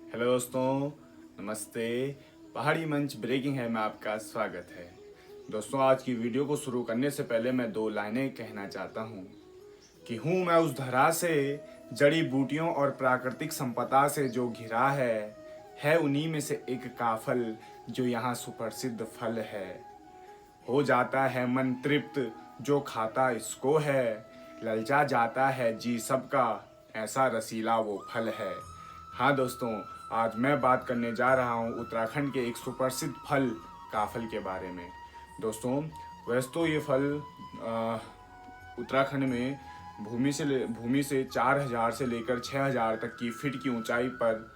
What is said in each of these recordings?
Hello दोस्तों, नमस्ते। पहाड़ी मंच ब्रेकिंग है में आपका स्वागत है। दोस्तों, आज की वीडियो को शुरू करने से पहले मैं दो लाइनें कहना चाहता हूँ कि हूँ मैं उस धरा से जड़ी बूटियों और प्राकृतिक संपदा से जो घिरा है उन्हीं में से एक काफल जो यहाँ सुप्रसिद्ध फल है। हो जाता है मन तृप्त जो खाता इसको है, ललचा जाता है जी सबका ऐसा रसीला वो फल है। हाँ दोस्तों, आज मैं बात करने जा रहा हूँ उत्तराखंड के एक सुप्रसिद्ध फल काफल के बारे में। दोस्तों, वैसे तो ये फल उत्तराखंड में भूमि से 4,000 से लेकर 6,000 तक की फीट की ऊंचाई पर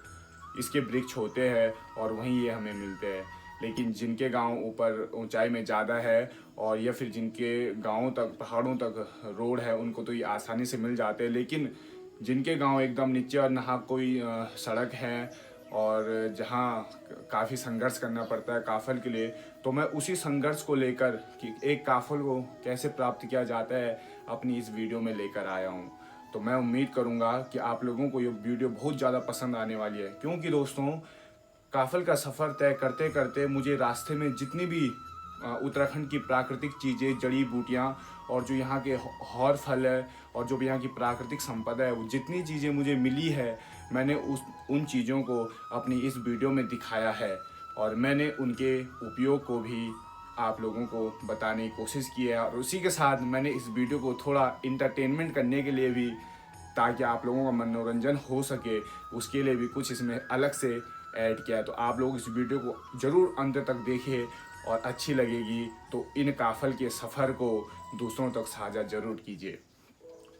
इसके वृक्ष होते हैं और वहीं ये हमें मिलते हैं। लेकिन जिनके गांव ऊपर ऊंचाई में ज़्यादा है और या फिर जिनके गांवों तक पहाड़ों तक रोड है उनको तो ये आसानी से मिल जाते हैं। लेकिन जिनके गांव एकदम नीचे और ना कोई सड़क है और जहां काफ़ी संघर्ष करना पड़ता है काफल के लिए, तो मैं उसी संघर्ष को लेकर कि एक काफल को कैसे प्राप्त किया जाता है अपनी इस वीडियो में लेकर आया हूँ। तो मैं उम्मीद करूँगा कि आप लोगों को ये वीडियो बहुत ज़्यादा पसंद आने वाली है, क्योंकि दोस्तों काफल का सफ़र तय करते करते मुझे रास्ते में जितनी भी उत्तराखंड की प्राकृतिक चीज़ें, जड़ी बूटियाँ और जो यहाँ के और फल है और जो भी यहाँ की प्राकृतिक संपदा है, वो जितनी चीज़ें मुझे मिली है मैंने उन चीज़ों को अपनी इस वीडियो में दिखाया है और मैंने उनके उपयोग को भी आप लोगों को बताने की कोशिश की है। और उसी के साथ मैंने इस वीडियो को थोड़ा इंटरटेनमेंट करने के लिए भी, ताकि आप लोगों का मनोरंजन हो सके, उसके लिए भी कुछ इसमें अलग से ऐड किया है। तो आप लोग इस वीडियो को ज़रूर अंत तक देखिए और अच्छी लगेगी तो इन काफल के सफ़र को दूसरों तक साझा ज़रूर कीजिए।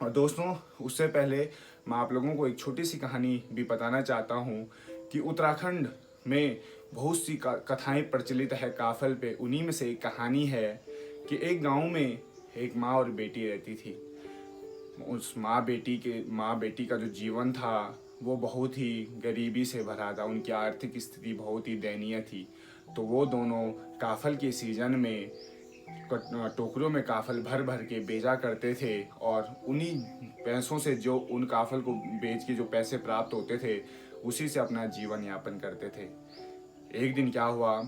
और दोस्तों, उससे पहले मैं आप लोगों को एक छोटी सी कहानी भी बताना चाहता हूँ कि उत्तराखंड में बहुत सी कथाएं प्रचलित है काफल पे। उन्हीं में से एक कहानी है कि एक गांव में एक माँ और बेटी रहती थी। उस माँ बेटी का जो जीवन था वो बहुत ही गरीबी से भरा था। उनकी आर्थिक स्थिति बहुत ही दयनीय थी। तो वो दोनों काफल के सीजन में टोकरियों में काफल भर भर के बेचा करते थे और उन्हीं पैसों से, जो उन काफल को बेच के जो पैसे प्राप्त होते थे, उसी से अपना जीवन यापन करते थे। एक दिन क्या हुआ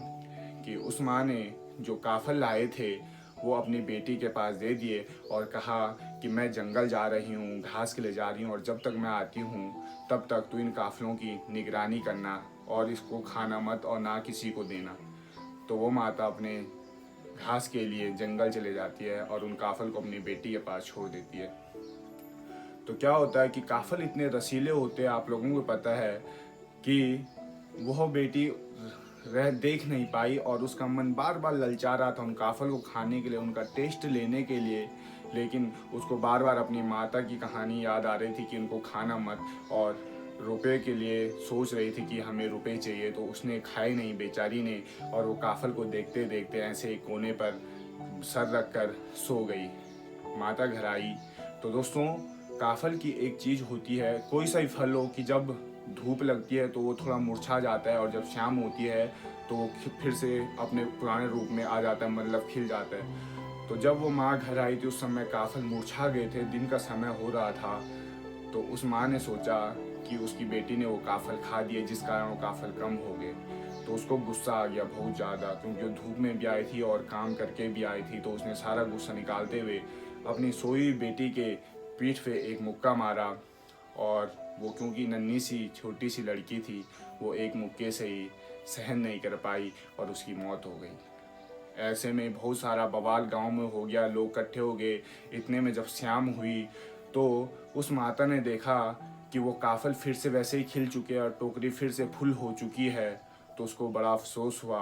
कि उस माँ ने जो काफल लाए थे वो अपनी बेटी के पास दे दिए और कहा कि मैं जंगल जा रही हूँ, घास के लिए जा रही हूँ और जब तक मैं आती हूँ तब तक तू इन काफलों की निगरानी करना और इसको खाना मत और ना किसी को देना। तो वो माता अपने घास के लिए जंगल चले जाती है और उन काफल को अपनी बेटी के पास छोड़ देती है। तो क्या होता है कि काफल इतने रसीले होते हैं, आप लोगों को पता है कि वह बेटी देख नहीं पाई और उसका मन बार बार ललचा रहा था उन काफल को खाने के लिए, उनका टेस्ट लेने के लिए। लेकिन उसको बार बार अपनी माता की कहानी याद आ रही थी कि उनको खाना मत, और रुपए के लिए सोच रही थी कि हमें रुपए चाहिए। तो उसने खाए नहीं बेचारी ने, और वो काफल को देखते देखते ऐसे एक कोने पर सर रख कर सो गई। माता घर आई तो दोस्तों, काफल की एक चीज़ होती है, कोई सा ही फल हो, कि जब धूप लगती है तो वो थोड़ा मुरझा जाता है और जब शाम होती है तो वो फिर से अपने पुराने रूप में आ जाता है, मतलब खिल जाता है। तो जब वो माँ घर आई थी उस समय काफल मुरझा गए थे, दिन का समय हो रहा था। तो उस माँ ने सोचा कि उसकी बेटी ने वो काफल खा दिए, जिस कारण वो काफल कम हो गए। तो उसको गुस्सा आ गया बहुत ज़्यादा, क्योंकि वो धूप में भी आई थी और काम करके भी आई थी। तो उसने सारा गुस्सा निकालते हुए अपनी सोई बेटी के पीठ पे एक मुक्का मारा, और वो क्योंकि नन्ही सी छोटी सी लड़की थी, वो एक मुक्के से ही सहन नहीं कर पाई और उसकी मौत हो गई। ऐसे में बहुत सारा बवाल गांव में हो गया, लोग इकट्ठे हो गए। इतने में जब शाम हुई तो उस माता ने देखा कि वो काफल फिर से वैसे ही खिल चुके हैं और टोकरी फिर से फुल हो चुकी है। तो उसको बड़ा अफसोस हुआ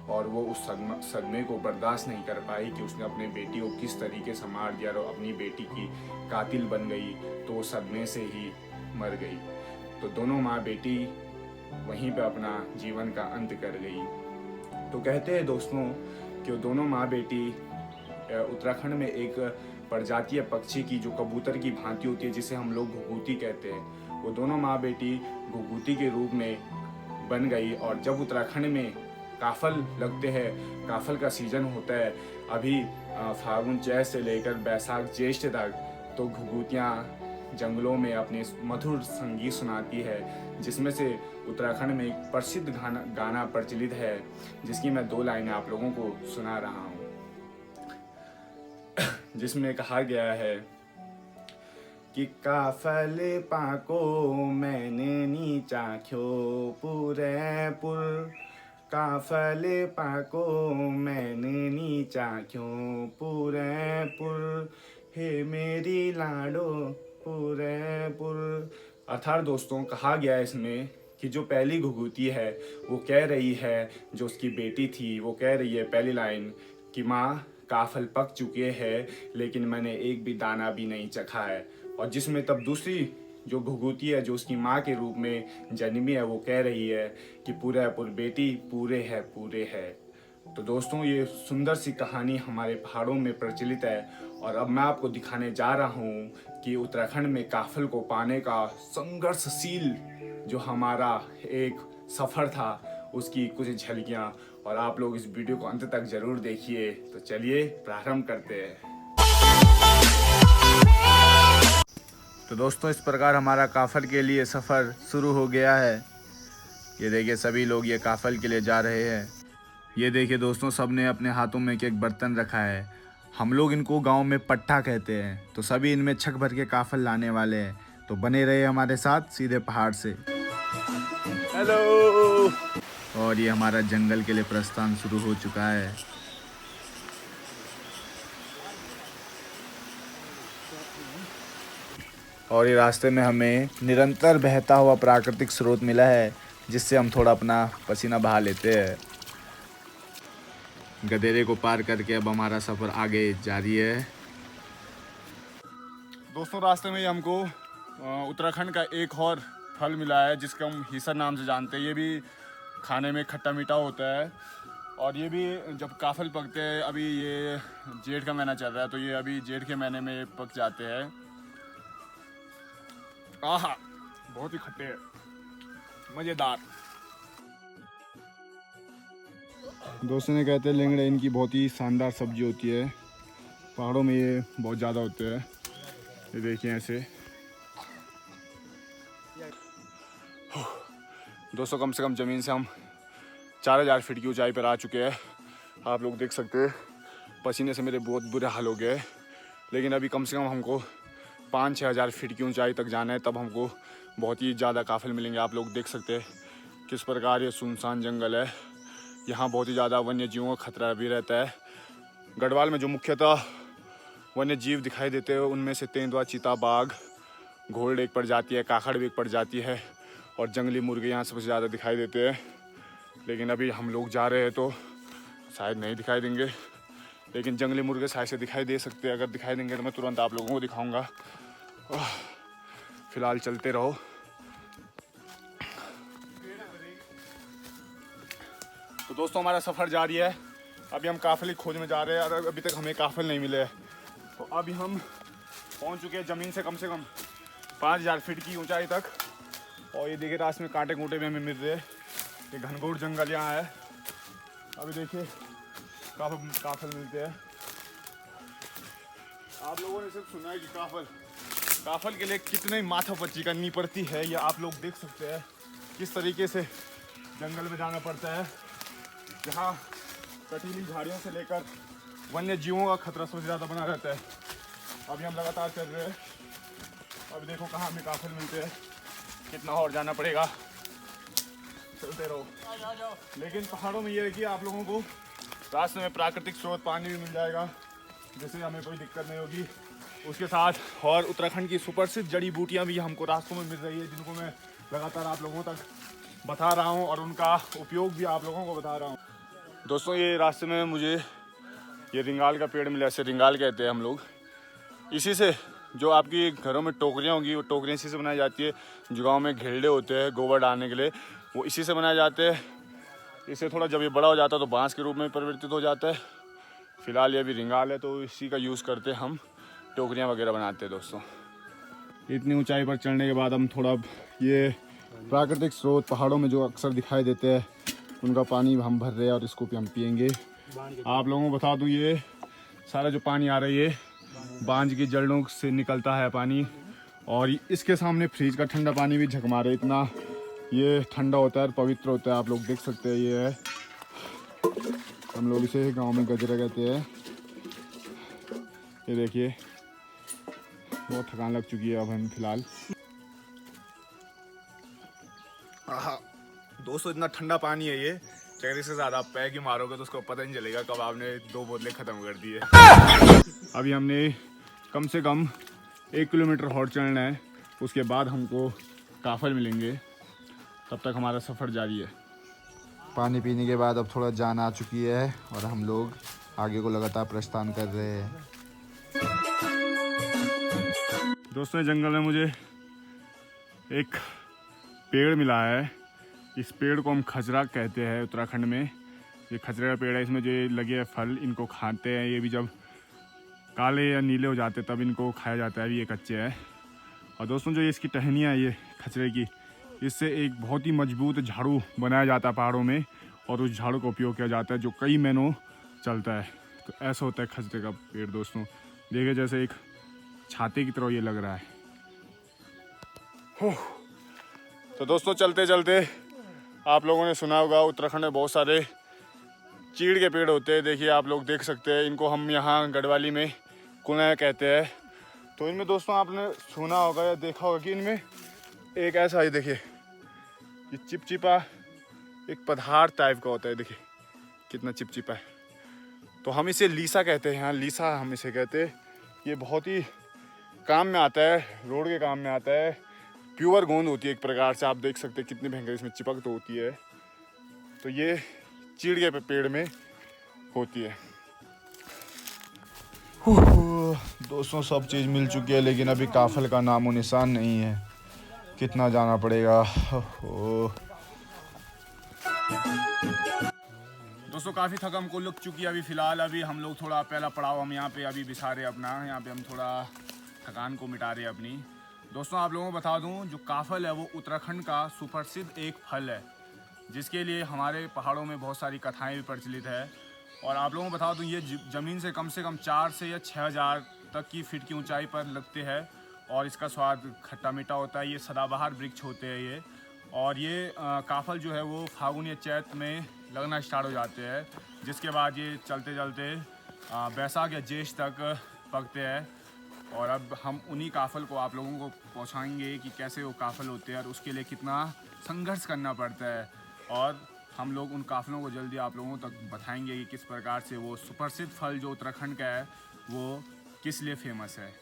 और वो उस सदमे को बर्दाश्त नहीं कर पाई कि उसने अपने बेटी को किस तरीके से मार दिया और अपनी बेटी की कातिल बन गई। तो वो सदमे से ही मर गई। तो दोनों माँ बेटी वहीं पे अपना जीवन का अंत कर गई। तो कहते हैं दोस्तों कि वो दोनों माँ बेटी उत्तराखंड में एक प्रजातीय पक्षी की, जो कबूतर की भांति होती है, जिसे हम लोग घुघुती कहते हैं, वो दोनों माँ बेटी घुघुती के रूप में बन गई। और जब उत्तराखंड में काफल लगते हैं, काफल का सीजन होता है अभी फागुन चैत से लेकर बैसाख ज्येष्ठ तक, तो घुघुतियाँ जंगलों में अपने मधुर संगीत सुनाती है, जिसमें से उत्तराखंड में एक प्रसिद्ध गाना प्रचलित है, जिसकी मैं 2 लाइनें आप लोगों को सुना रहा हूँ, जिसमें कहा गया है कि काफले पाको मैंने नीचा ख्यो पूरे पुर, काफले पाको मैंने नीचा क्यों पूरे पुर, हे मेरी लाडो पूरे पुर। अर्थात दोस्तों कहा गया है इसमें कि जो पहली घुघुती है वो कह रही है, जो उसकी बेटी थी वो कह रही है पहली लाइन कि माँ काफल पक चुके हैं लेकिन मैंने एक भी दाना भी नहीं चखा है। और जिसमें तब दूसरी जो घुघुती है जो उसकी माँ के रूप में जन्मी है वो कह रही है कि पूरे पुर बेटी पूरे है। तो दोस्तों ये सुंदर सी कहानी हमारे पहाड़ों में प्रचलित है और अब मैं आपको दिखाने जा रहा हूँ कि उत्तराखंड में काफल को पाने का संघर्षशील जो हमारा एक सफ़र था उसकी कुछ झलकियाँ, और आप लोग इस वीडियो को अंत तक ज़रूर देखिए। तो चलिए प्रारंभ करते हैं। तो दोस्तों इस प्रकार हमारा काफल के लिए सफ़र शुरू हो गया है। ये देखिए सभी लोग ये काफल के लिए जा रहे हैं। ये देखिए दोस्तों सब ने अपने हाथों में एक बर्तन रखा है। हम लोग इनको गांव में पट्टा कहते हैं। तो सभी इनमें छक भर के काफल लाने वाले हैं। तो बने रहे हमारे साथ सीधे पहाड़ से। हेलो। और ये हमारा जंगल के लिए प्रस्थान शुरू हो चुका है। और ये रास्ते में हमें निरंतर बहता हुआ प्राकृतिक स्रोत मिला है, जिससे हम थोड़ा अपना पसीना बहा लेते हैं। गधेरे को पार करके अब हमारा सफ़र आगे जारी है। दोस्तों रास्ते में हमको उत्तराखंड का एक और फल मिला है जिसका हम हिसर नाम से जानते हैं। ये भी खाने में खट्टा मीठा होता है और ये भी जब काफल पकते हैं, अभी ये जेठ का महीना चल रहा है तो ये अभी जेठ के महीने में पक जाते हैं। आहा बहुत ही खट्टे हैं, मज़ेदार। दोस्तों ने कहते हैं लेंगड़े इनकी बहुत ही शानदार सब्जी होती है। पहाड़ों में ये बहुत ज़्यादा होते हैं। ये देखिए ऐसे। दोस्तों कम से कम ज़मीन से हम 4000 फीट की ऊंचाई पर आ चुके हैं। आप लोग देख सकते हैं पसीने से मेरे बहुत बुरे हाल हो गए। लेकिन अभी कम से कम हमको 5-6 हज़ार फीट की ऊंचाई तक जाना है, तब हमको बहुत ही ज़्यादा काफिल मिलेंगे। आप लोग देख सकते हैं किस प्रकार ये सुनसान जंगल है। यहाँ बहुत ही ज़्यादा वन्य जीवों का खतरा भी रहता है। गढ़वाल में जो मुख्यतः वन्य जीव दिखाई देते हैं उनमें से तेंदुआ, चीता, बाघ, घोड़ एक प्रजाति है, काखड़ भी एक प्रजाति है और जंगली मुर्गे यहाँ सबसे ज़्यादा दिखाई देते हैं। लेकिन अभी हम लोग जा रहे हैं तो शायद नहीं दिखाई देंगे, लेकिन जंगली मुर्गे शायद से दिखाई दे सकते हैं। अगर दिखाई देंगे तो मैं तुरंत आप लोगों को दिखाऊंगा। फिलहाल चलते रहो। तो दोस्तों हमारा सफ़र जारी है। अभी हम काफिल की खोज में जा रहे हैं और अभी तक हमें काफिल नहीं मिले। तो अभी हम पहुंच चुके हैं ज़मीन से कम 5000 फीट की ऊंचाई तक। और ये देखिए रास्ते में कांटे कूटे भी हमें मिल रहे हैं। ये घनघोर जंगल यहाँ है। अभी देखिए काफिल मिलते हैं। आप लोगों ने सिर्फ सुना है कि काफिल के लिए कितनी माथापच्ची करनी पड़ती है, ये आप लोग देख सकते हैं। किस तरीके से जंगल में जाना पड़ता है, जहाँ कटीली झाड़ियों से लेकर वन्य जीवों का खतरा सबसे ज़्यादा बना रहता है। अभी हम लगातार चल रहे हैं। अभी देखो कहाँ हमें काफिल मिलते हैं, कितना और जाना पड़ेगा। चलते रहो। लेकिन पहाड़ों में ये है कि आप लोगों को रास्ते में प्राकृतिक स्रोत पानी भी मिल जाएगा, जिससे हमें कोई दिक्कत नहीं होगी। उसके साथ और उत्तराखंड की सुप्रसिद्ध जड़ी बूटियाँ भी हमको रास्तों में मिल रही है, जिनको मैं लगातार आप लोगों तक बता रहा हूँ और उनका उपयोग भी आप लोगों को बता रहा हूँ। दोस्तों ये रास्ते में मुझे ये रिंगाल का पेड़ मिला, इसे रिंगाल कहते हैं हम लोग। इसी से जो आपकी घरों में टोकरियाँ होंगी वो टोकरियाँ इसी से बनाई जाती है। जो गाँव में घेरड़े होते हैं गोबर डालने के लिए, वो इसी से बनाए जाते हैं। इससे थोड़ा जब ये बड़ा हो जाता है तो बांस के रूप में परिवर्तित हो जाता है। फिलहाल ये अभी रिंगाल है तो इसी का यूज़ करते हम टोकरियाँ वगैरह बनाते हैं। दोस्तों इतनी ऊंचाई पर चढ़ने के बाद हम थोड़ा ये प्राकृतिक स्रोत पहाड़ों में जो अक्सर दिखाई देते हैं उनका पानी हम भर रहे हैं और इसको भी हम पियेंगे। आप लोगों को बता दूं ये सारा जो पानी आ रहा है ये बांझ की जड़ों से निकलता है पानी, और इसके सामने फ्रिज का ठंडा पानी भी झक मारे, इतना ये ठंडा होता है और पवित्र होता है। आप लोग देख सकते हैं, ये है, हम लोग इसे गांव में गजरा कहते हैं। ये देखिए, बहुत थकान लग चुकी है अब हम फिलहाल। दोस्तों इतना ठंडा पानी है ये, अगर इसके साथ आप पैक ही मारोगे तो उसको पता नहीं चलेगा कब आपने 2 बोतलें ख़त्म कर दी है। अभी हमने कम से कम 1 किलोमीटर और चलना है, उसके बाद हमको काफल मिलेंगे, तब तक हमारा सफ़र जारी है। पानी पीने के बाद अब थोड़ा जान आ चुकी है और हम लोग आगे को लगातार प्रस्थान कर रहे हैं। दोस्तों जंगल में मुझे एक पेड़ मिला है, इस पेड़ को हम खजरा कहते हैं उत्तराखंड में। ये खजरे का पेड़ है, इसमें जो लगे फल इनको खाते हैं, ये भी जब काले या नीले हो जाते तब इनको खाया जाता है, अभी ये कच्चे हैं। और दोस्तों जो ये इसकी टहनियाँ है ये खजरे की, इससे एक बहुत ही मजबूत झाड़ू बनाया जाता है पहाड़ों में, और उस झाड़ू का उपयोग किया जाता है जो कई महीनों चलता है। तो ऐसा होता है खजरे का पेड़। दोस्तों देखिए, जैसे एक छाते की तरह ये लग रहा है। तो दोस्तों चलते चलते आप लोगों ने सुना होगा उत्तराखंड में बहुत सारे चीड़ के पेड़ होते हैं। देखिए आप लोग देख सकते हैं, इनको हम यहाँ गढ़वाली में कुना कहते हैं। तो इनमें दोस्तों आपने सुना होगा या देखा होगा कि इनमें एक ऐसा है, देखिए ये चिपचिपा एक पदार्थ टाइप का होता है, देखिए कितना चिपचिपा है। तो हम इसे लीसा कहते हैं, यहाँ लीसा हम इसे कहते हैं। ये बहुत ही काम में आता है, रोड के काम में आता है। प्योर गोंद होती है एक प्रकार से, आप देख सकते हैं कितनी भयंकर इसमें चिपक तो होती है। तो ये चीड़ के पेड़ में होती है। दोस्तों सब चीज़ मिल चुकी है, लेकिन अभी काफल का नामो निशान नहीं है। कितना जाना पड़ेगा। दोस्तों काफ़ी थकम को लग चुकी है अभी फ़िलहाल। अभी हम लोग थोड़ा पहला पड़ाव हम यहाँ पे अभी बिछा रहे अपना, यहाँ पे हम थोड़ा थकान को मिटा रहे अपनी। दोस्तों आप लोगों को बता दूँ, जो काफल है वो उत्तराखंड का सुप्रसिद्ध एक फल है, जिसके लिए हमारे पहाड़ों में बहुत सारी कथाएं भी प्रचलित है। और आप लोगों को बता दूं, ये ज़मीन से कम 4 से या 6 हज़ार तक की फीट की ऊंचाई पर लगते हैं, और इसका स्वाद खट्टा मीठा होता है। ये सदाबहार वृक्ष होते हैं ये, और ये काफल जो है वो फागुन या चैत में लगना स्टार्ट हो जाते हैं, जिसके बाद ये चलते चलते बैसाख या ज्येष्ठ तक पकते हैं। और अब हम उन्हीं काफल को आप लोगों को पहुंचाएंगे कि कैसे वो काफल होते हैं और उसके लिए कितना संघर्ष करना पड़ता है। और हम लोग उन काफलों को जल्दी आप लोगों तक बताएंगे कि किस प्रकार से वो सुप्रसिद्ध फल जो उत्तराखंड का है वो किस लिए फेमस है।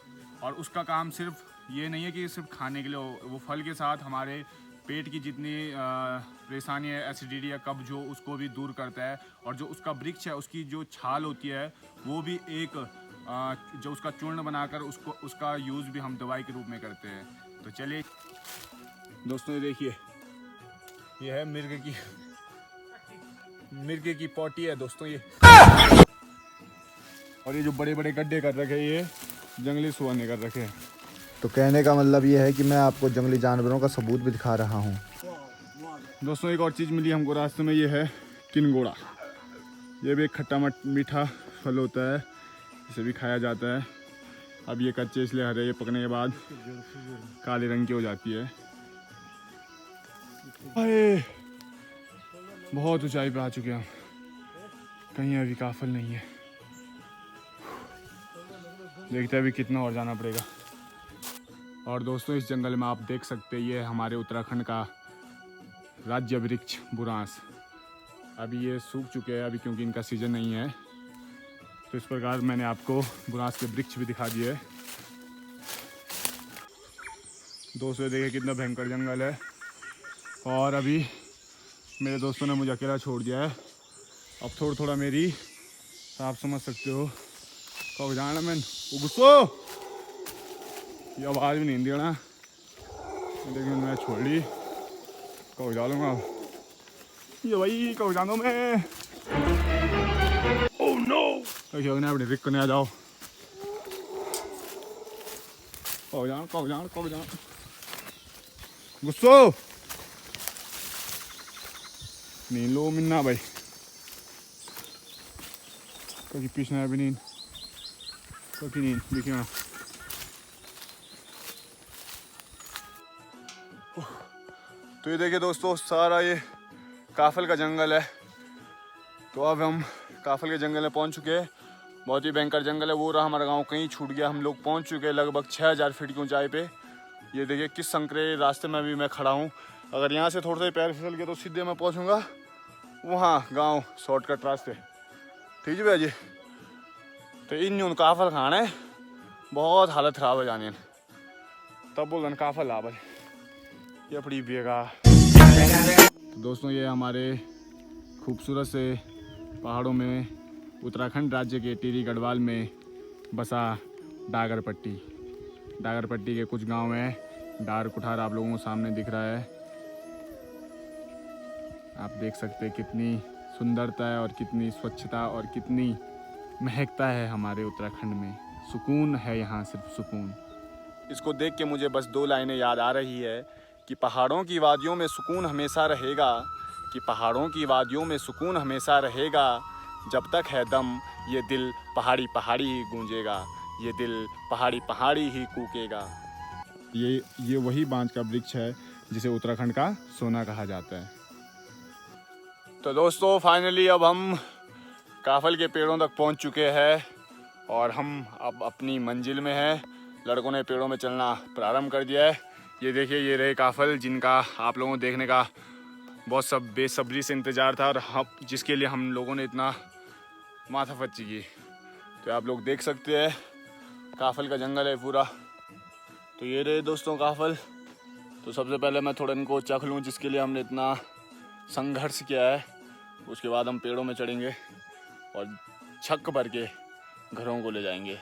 और उसका काम सिर्फ ये नहीं है कि सिर्फ खाने के लिए, वो फल के साथ हमारे पेट की जितनी परेशानी है, एसिडिटी या कब्ज हो, उसको भी दूर करता है। और जो उसका वृक्ष है उसकी जो छाल होती है वो भी एक जो उसका चूर्ण बनाकर उसका यूज़ भी हम दवाई के रूप में करते हैं। तो चलिए दोस्तों, ये देखिए, ये है मिर्गे की पोटी है दोस्तों ये। और ये जो बड़े बड़े गड्ढे कर रखे हैं ये जंगली सुअर ने कर रखे हैं। तो कहने का मतलब ये है कि मैं आपको जंगली जानवरों का सबूत भी दिखा रहा हूँ। दोस्तों एक और चीज़ मिली हमको रास्ते में, ये है किनगोड़ा। ये भी एक खट्टा मीठा फल होता है, इसे भी खाया जाता है। अब ये कच्चे इसलिए हरे, ये पकने के बाद काले रंग की हो जाती है। अरे बहुत ऊंचाई पे आ चुके हैं हम, कहीं अभी काफल नहीं है। देखते हैं अभी कितना और जाना पड़ेगा। और दोस्तों इस जंगल में आप देख सकते हैं, ये हमारे उत्तराखंड का राज्य वृक्ष बुरांस। अभी ये सूख चुके हैं अभी, क्योंकि इनका सीजन नहीं है। तो इस प्रकार मैंने आपको बुरांस के वृक्ष भी दिखा दिए। दोस्तों देखिए कितना भयंकर जंगल है, और अभी मेरे दोस्तों ने मुझे अकेला छोड़ दिया है। अब थोड़ा थोड़ा मेरी, आप समझ सकते हो कब जाना मैं गुस्सो, ये आवाज़ भी नहीं देना, लेकिन मैं छोड़ ली, कब जा लूँगा ये भाई, कब जानो मैं। ओह नो, अपने रिक करने आ जाओ, कब जाना गुस्सो नहीं लो मिन्ना भाई, कभी पीछे भी नहीं, कभी नहीं देखिए ना। तो ये देखिए दोस्तों, सारा ये काफल का जंगल है। तो अब हम काफल के जंगल में पहुंच चुके हैं। बहुत ही भयंकर जंगल है। वो रहा हमारा गांव, कहीं छूट गया। हम लोग पहुंच चुके हैं लगभग 6000 फीट की ऊंचाई पे। ये देखिए किस संकरे रास्ते में भी मैं खड़ा हूँ। अगर यहाँ से थोड़ा सा पैर फिसल गया तो सीधे मैं पहुँचूँगा वहाँ गाँव, शॉर्टकट रास्ते। ठीक है भैया जी। तो इन काफल खाना है, बहुत हालत ख़राब है जाने। तब बोलन काफल आ भाई ये अपनी बेगा। तो दोस्तों ये हमारे खूबसूरत से पहाड़ों में उत्तराखंड राज्य के टिहरी गढ़वाल में बसा डागर पट्टी। डागर पट्टी के कुछ गांव हैं। डार कुठार आप लोगों को सामने दिख रहा है। आप देख सकते हैं कितनी सुंदरता है और कितनी स्वच्छता और कितनी महकता है हमारे उत्तराखंड में। सुकून है यहाँ, सिर्फ सुकून। इसको देख के मुझे बस 2 लाइनें याद आ रही है कि पहाड़ों की वादियों में सुकून हमेशा रहेगा, कि पहाड़ों की वादियों में सुकून हमेशा रहेगा। जब तक है दम ये दिल पहाड़ी पहाड़ी ही गूंजेगा, ये दिल पहाड़ी पहाड़ी ही कूकेगा। ये वही बांज का वृक्ष है जिसे उत्तराखंड का सोना कहा जाता है। तो दोस्तों फाइनली अब हम काफल के पेड़ों तक पहुंच चुके हैं और हम अब अपनी मंजिल में हैं। लड़कों ने पेड़ों में चलना प्रारंभ कर दिया है। ये देखिए ये रहे काफल, जिनका आप लोगों को देखने का बहुत सब बेसब्री से इंतज़ार था और जिसके लिए हम लोगों ने इतना माथापच्ची की। तो आप लोग देख सकते हैं काफल का जंगल है पूरा। तो ये रहे दोस्तों काफल। तो सबसे पहले मैं थोड़ा इनको चख लूँ, जिसके लिए हमने इतना संघर्ष किया है। उसके बाद हम पेड़ों में चढ़ेंगे और छक भर के घरों को ले जाएंगे।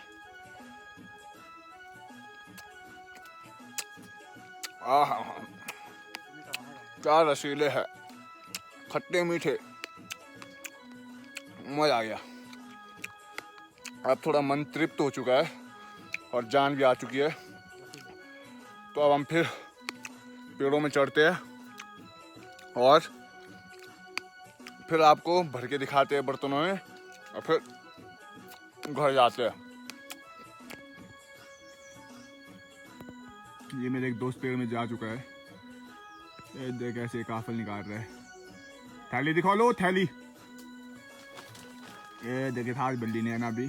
आहा, क्या रसीले है, खट्टे मीठे, मजा आ गया। अब थोड़ा मन तृप्त हो चुका है और जान भी आ चुकी है। तो अब हम फिर पेड़ों में चढ़ते हैं और फिर आपको भर के दिखाते हैं बर्तनों में और फिर घर जाते हैं। ये मेरे एक दोस्त पेड़ में जा चुका है। ये देख ऐसे काफल निकाल रहा है। थैली दिखा लो, थैली। ये देखे था बल्ली ने ना भी।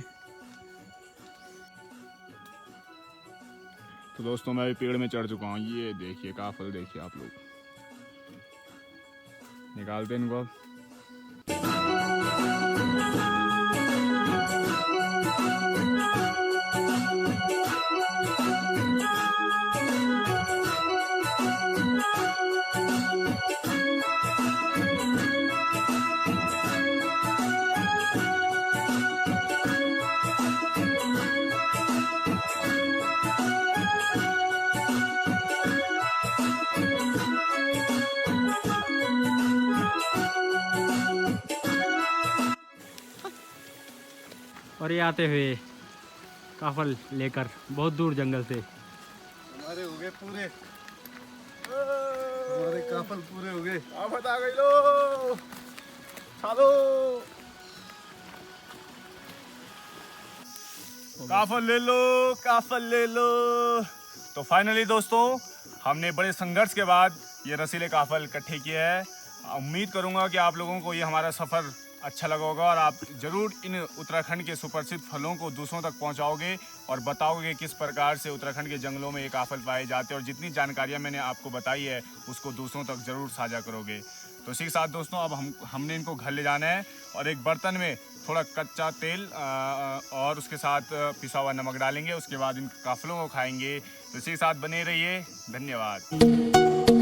तो दोस्तों मैं भी पेड़ में चढ़ चुका हूँ। ये देखिए काफल, देखिए आप लोग। निकालते इनको अब। और ये आते हुए काफल लेकर बहुत दूर जंगल से हमारे हो गए पूरे, हमारे काफल पूरे हो गए। आफत आ गई लो, चलो काफल ले लो, काफल ले लो। तो फाइनली दोस्तों हमने बड़े संघर्ष के बाद ये रसीले काफल इकट्ठे किए हैं। उम्मीद करूंगा कि आप लोगों को ये हमारा सफ़र अच्छा लगा होगा और आप ज़रूर इन उत्तराखंड के सुप्रसिद्ध फलों को दूसरों तक पहुंचाओगे और बताओगे किस प्रकार से उत्तराखंड के जंगलों में ये काफल पाए जाते हैं। और जितनी जानकारियां मैंने आपको बताई है उसको दूसरों तक ज़रूर साझा करोगे। तो इसी के साथ दोस्तों अब हमने इनको घर ले जाना है और एक बर्तन में थोड़ा कच्चा तेल और उसके साथ पिसा हुआ नमक डालेंगे। उसके बाद इन काफलों को खाएंगे। तो इसी के साथ बने रहिए। धन्यवाद।